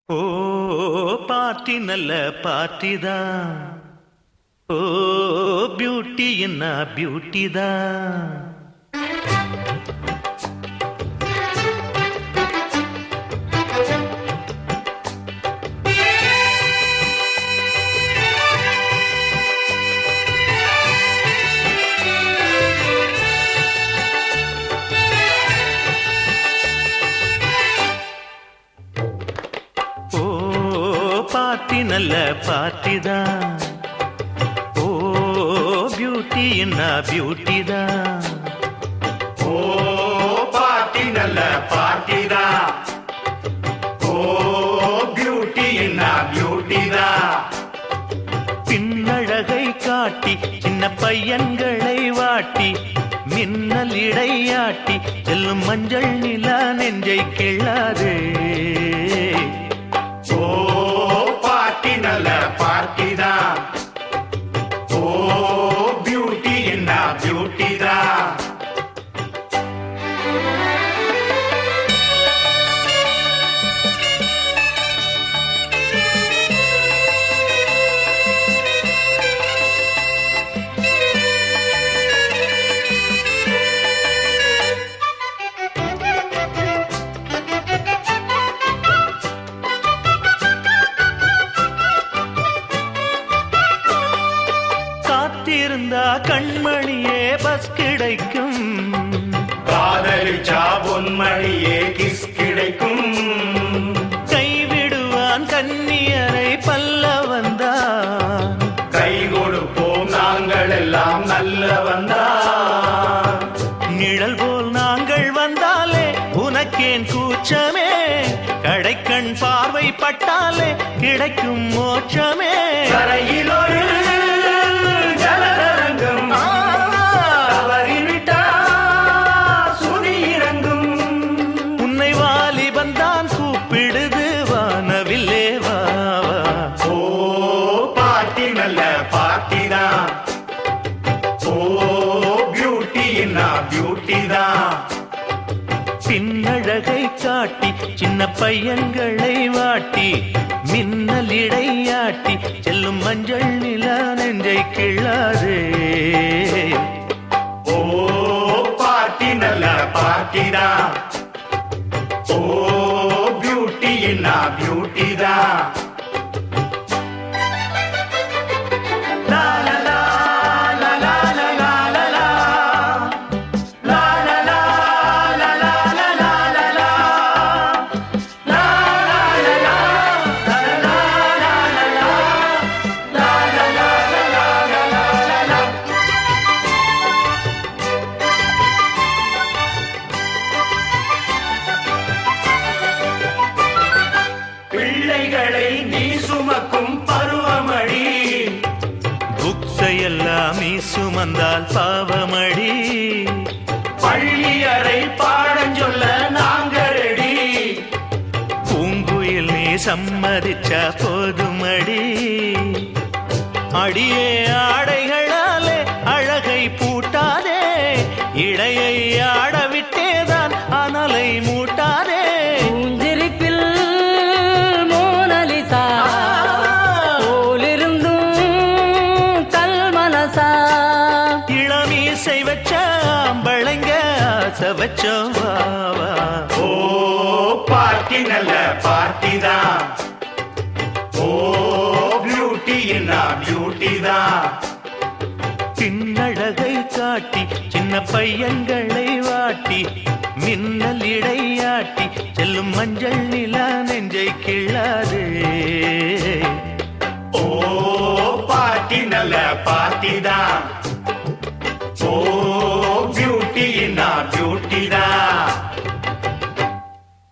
ஓ party நல்ல party தான். ஓ beauty என்ன பியூட்டி தான். பார்ட்டி நல்ல பார்ட்டி தான். ஓ பியூட்டி என்ன பியூட்டி தான். ஓ பார்ட்டி நல்ல பார்ட்டி தான். ஓ பியூட்டி என்ன பியூட்டி தான். பின்னழகை காட்டி சின்ன பையன்களை வாட்டி மின்னல் இடையாட்டி செல்லும் மஞ்சள் நிலா நெஞ்சை கிள்ளாதே. ஓ பார்ட்டி நல்ல பார்ட்டி தான். ஓ பியூட்டி என்ன பியூட்டி தான். காத்திருந்தா கண்மணியே பஸ் கிடைக்கும். காதலிச்சா பொன்மணியே கிஸ் கிடைக்கும். கைவிடுவான் கன்னியரை பல்ல வந்தான். கை கொடுப்போம் நாங்கள் எல்லாம் நல்ல வந்தான். நிழல் போல் நாங்கள் வந்தாலே உனக்கேன் கூச்சமே. கடைக்கண் பார்வை பட்டாலே கிடைக்கும் மோட்சமே. கரையில் ஒரு ஜலதரங்கம் தவறிவிட்டா சுதி இறங்கும். உன்னை வாலிபந்தான் கூப்பிடுது வானவில்லே வா வா. ஓ பார்ட்டி நல்ல பார்ட்டி தான். ஓ பியூட்டி என்ன பியூட்டி தான். பின்னழகை காட்டி சின்ன பையன்களை வாட்டி மின்னல் இடையாட்டி செல்லும் மஞ்சள் நிலா நெஞ்சை கிள்ளாதே. ஓ பார்ட்டி நல்ல பார்ட்டி தான். ஓ பியூட்டி என்ன பியூட்டி தான். பிள்ளைகளை நீ சுமக்கும் பருவமடி. புக்ஸையெல்லாம் நீ சுமந்தால் பாவமடி. பள்ளியறை பாடஞ்சொல்ல நாங்க ரெடி. பூங்குயில் நீ சம்மதிச்சா போதுமடி. அடியே ஆடைகளாலே அழகை பூட்டாதே. இடையை ஆடவிட்டேதான் அனலை மூட்டாதே. பூஞ்சிரிப்பில் மோனலிசா போலிருந்தும் கல் மனசா. இளமீசை வச்ச அம்பளைங்க ஆசை வச்சோம் வா வா. ஓ பார்ட்டி நல்ல பார்ட்டி தான். ஓ பியூட்டி என்ன பியூட்டி தான். பின்னழகை காட்டி சின்ன பையன்களை வாட்டி மின்னல் இடையாட்டி செல்லும் மஞ்சள் நிலா நெஞ்சை கிள்ளாதே. ஓ பார்ட்டி நல்ல பார்ட்டி தான். ஓ